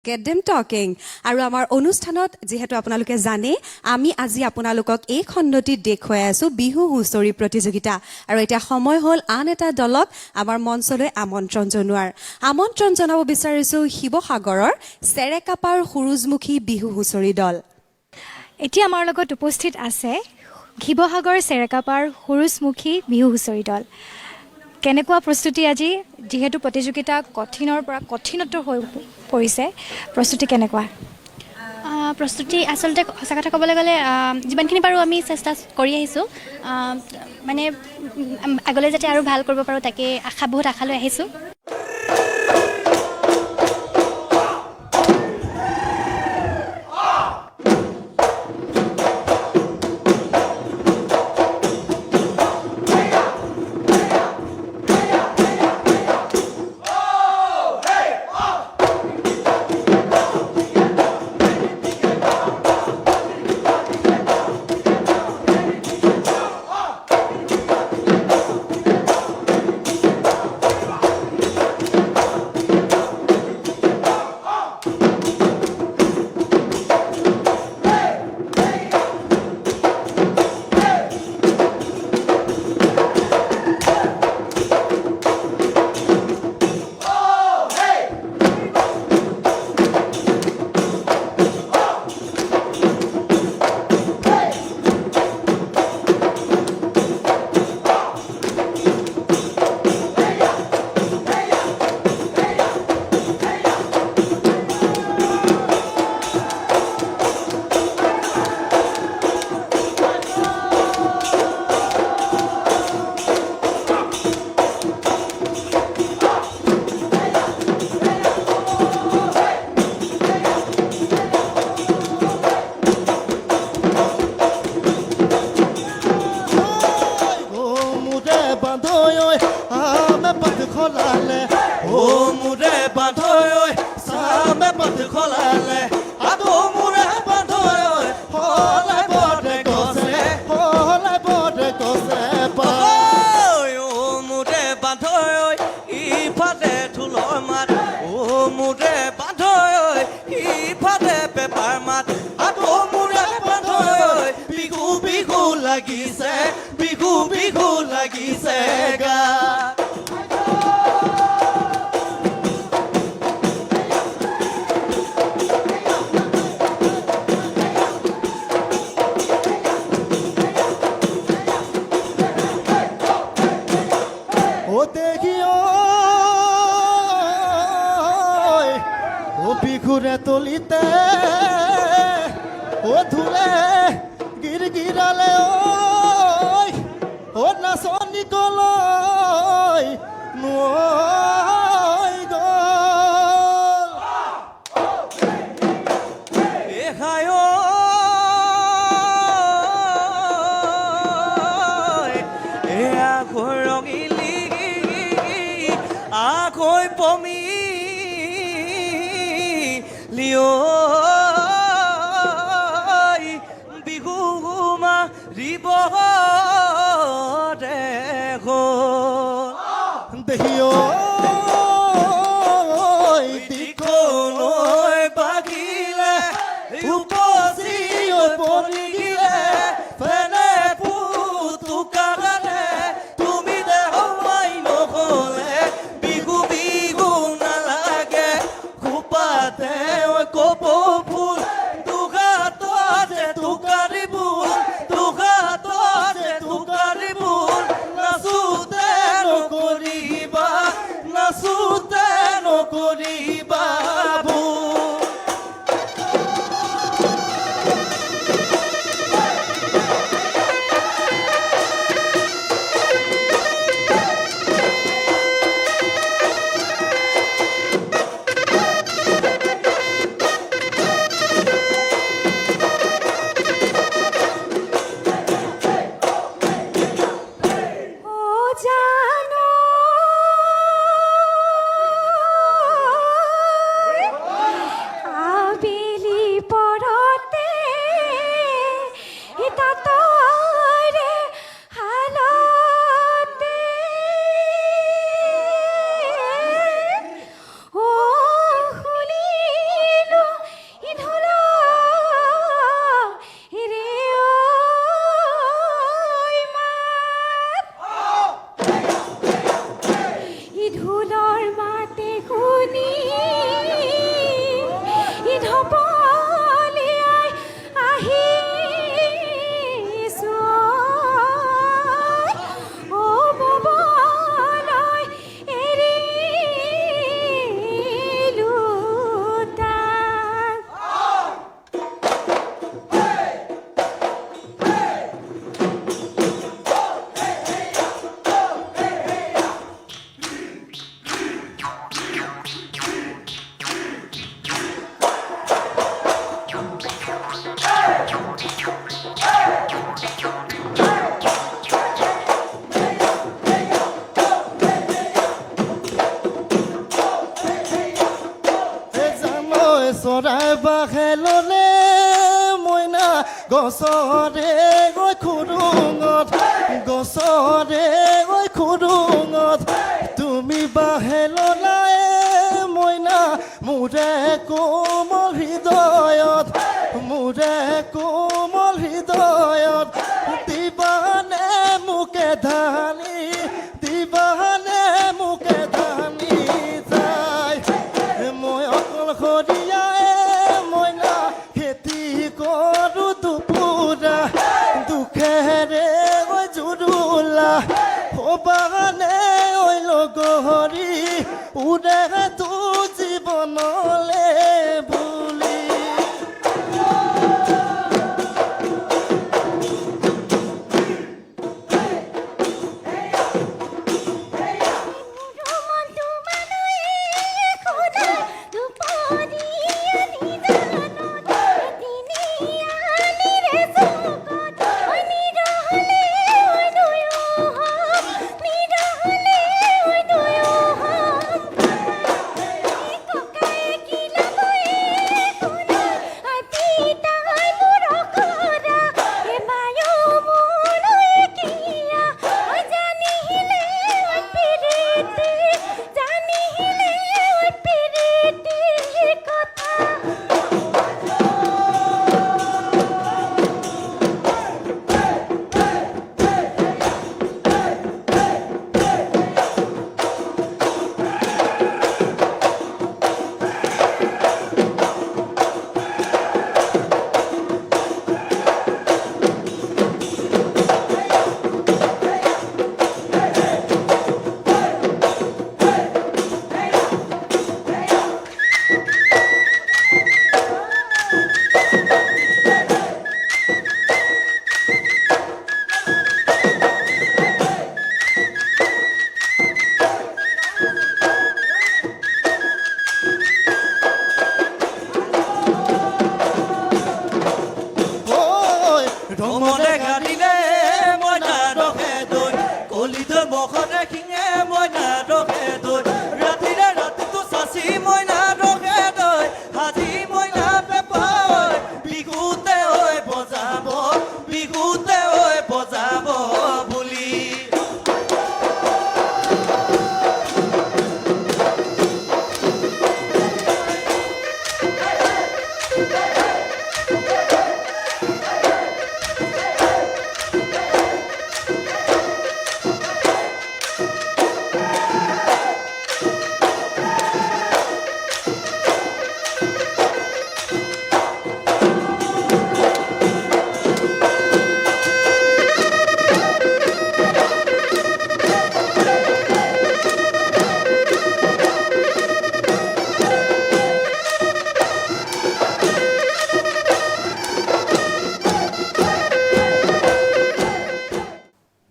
Get them talking. আৰু আমাৰ অনুষ্ঠানত যেহেতু আপোনালোকে জানে আমি আজি আপোনালোকক এই খণ্ডটি দেখুৱাই আছো বিহু হুঁচৰি প্ৰতিযোগিতা আৰু এতিয়া সময় হ'ল আন এটা দলক আমাৰ মঞ্চলৈ আমন্ত্ৰণ জনাব বিচাৰিছো শিৱসাগৰৰ চেৰেকাপাৰ সুৰুজমুখী বিহু হুঁচৰি দল এতিয়া আমাৰ লগত উপস্থিত আছে শিৱসাগৰ চেৰেকাপাৰ সুৰুজমুখী বিহু হুঁচৰি দল কেনেকুৱা প্ৰস্তুতি আজি যেহেতু প্ৰতিযোগিতা কঠিনৰ পৰা কঠিনতৰ হৈ পৰিছে প্ৰস্তুতি কেনেকুৱা প্ৰস্তুতি আচলতে সঁচা কথা ক'বলৈ গ'লে যিমানখিনি পাৰোঁ আমি চেষ্টা কৰি আহিছোঁ মানে আগলৈ যাতে আৰু ভাল কৰিব পাৰোঁ তাকে বহুত আশা লৈ আহিছোঁ বিহু লাগিছে গা ও দেখিও ও বিহুরে তলিতে ও ধুলে গিরগিরালে ও নাচনি কলৈ নৈ গল এয়া ৰঙিলি আকৈ পমি লিঅ বিহু মাৰিব দেখিও দিখলৈ বাগিলে উপচি পৰি গিলে ফেনে পুতুকাৰে তুমি দেহ মাই নহ'লে বিহু বিহু নালাগে খোপাতে কপ ফুল দুঘাটতে টুকাৰি বুল দুঘাটতে টুকাৰি বুল নাচোতে নকৰিবা চৰাই বাঘে ল'লে মইনা গছৰে গৈ খুৰুঙত গছৰে গৈ খুৰুঙত তুমি বাঘে ল'লাই মইনা মোৰে কোমল হৃদয়ত মোৰে কোমল হৃদয়ত দিবানে মোকে ধানি দিবানে মোকে ধানি যায় মই অকলশৰীয়াই মইনা খেতি কৰোঁ দুপুৰা দুখেৰে ঐ জুৰুলা সবানে ঐ লগৰী উৰে তো জীৱনলে বুলি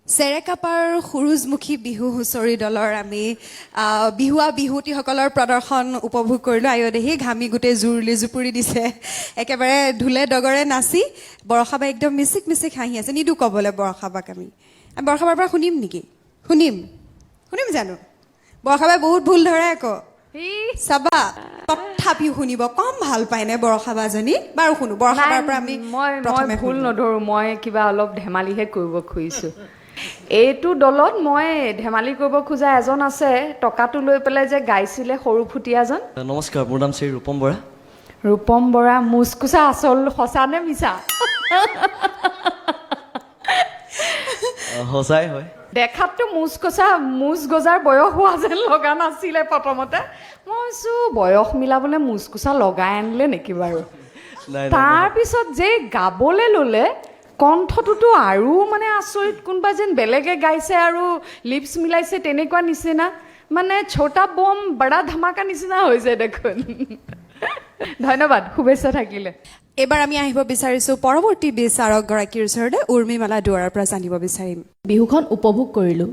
চেৰেকাপাৰ সুৰুজমুখী বিহু হুঁচৰি দলৰ আমি বিহুৱা বিহুৱতীসকলৰ প্ৰদৰ্শন উপভোগ কৰিলোঁ আয়দেহি ঘামি গোটেই জুৰুলি জুপুৰি দিছে একেবাৰে ঢোলে ডগৰে নাচি বৰষাবা একদম মিচিক মিচিক হাঁহি আছে নিদু ক'বলৈ বৰষাবাক আমি বৰষাবাৰ পৰা শুনিম নেকি শুনিম জানো বৰষাবাই বহুত ভুল ধৰে আকৌ চাবা তথাপিও শুনিব কম ভাল পায়নে বৰষাবাজনী বাৰু শুনো বৰষাবাৰ পৰা আমি মই ভুল নধৰো মই কিবা অলপ ধেমালিহে কৰিব খুজিছোঁ এইটো দলত মই ধেমালি কৰিব খোজা এজন আছে টকাটো লৈ পেলাই যে গাইছিলে সৰু ফুটিয়াজন নমস্কাৰ মোৰ নাম শ্ৰী ৰূপম বৰা মুচকুচা আচল সঁচা নে মিছা সঁচাই হয় দেখাততো মুচ গজাৰ বয়স হোৱা যেন লগা নাছিলে প্ৰথমতে মই ভাবিছোঁ বয়স মিলাবলৈ মুচকুচা লগাই আনিলে নেকি বাৰু তাৰপিছত যে গাবলৈ ল'লে কণ্ঠটোতো আৰু মানে আচৰিত কোনোবা যেন বেলেগে গাইছে আৰু লিপছ মিলাইছে তেনেকুৱা নিচিনা মানে ছোটা বম বৰা ধামাকা নিচিনা হৈছে দেখোন ধন্যবাদ শুভেচ্ছা থাকিলে এবাৰ আমি আহিব বিচাৰিছোঁ পৰৱৰ্তী বিচাৰকগৰাকীৰ ওচৰতে উৰ্মিমালা দুৱাৰৰ পৰা জানিব বিচাৰিম বিহুখন উপভোগ কৰিলোঁ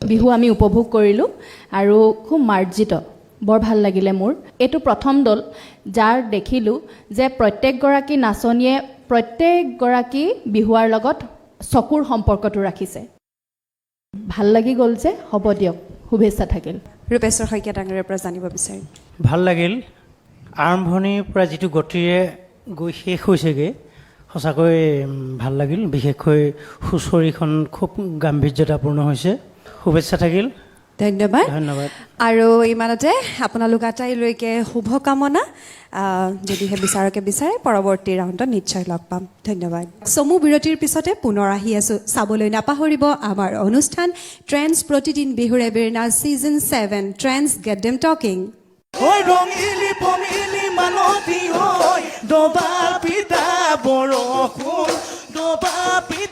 বিহু আমি উপভোগ কৰিলোঁ আৰু খুব মাৰ্জিত বৰ ভাল লাগিলে মোৰ এইটো প্ৰথম দল যাৰ দেখিলোঁ যে প্ৰত্যেকগৰাকী নাচনীয়ে প্ৰত্যেকগৰাকী বিহুৱাৰ লগত চকুৰ সম্পৰ্কটো ৰাখিছে ভাল লাগি গ'ল যে হ'ব দিয়ক শুভেচ্ছা থাকিল ৰূপেশ্বৰ শইকীয়া ডাঙৰীয়াৰ পৰা জানিব বিচাৰিম ভাল লাগিল আৰম্ভণিৰ পৰা যিটো গতিৰে গৈ শেষ হৈছেগৈ সঁচাকৈ ভাল লাগিল বিশেষকৈ হুঁচৰিখন খুব গাম্ভীৰ্যতাপূৰ্ণ হৈছে শুভেচ্ছা থাকিল ধন্যবাদ ধন্যবাদ আৰু ইমানতে আপোনালোক আটাইলৈকে শুভকামনা যদিহে বিচাৰে পৰৱৰ্তী ৰাউণ্ডত নিশ্চয় লগ পাম ধন্যবাদ চমু বিৰতিৰ পিছতে পুনৰ আহি আছোঁ চাবলৈ নাপাহৰিব আমাৰ অনুষ্ঠান ট্ৰেণ্ডছ প্ৰতিদিন বিহুৰে বিৰনা season 7 trends get them talking ঐ ৰঙিলি পমিলি মানতি ঐ ডবা পিতা বৰষুণ ডবা পিতা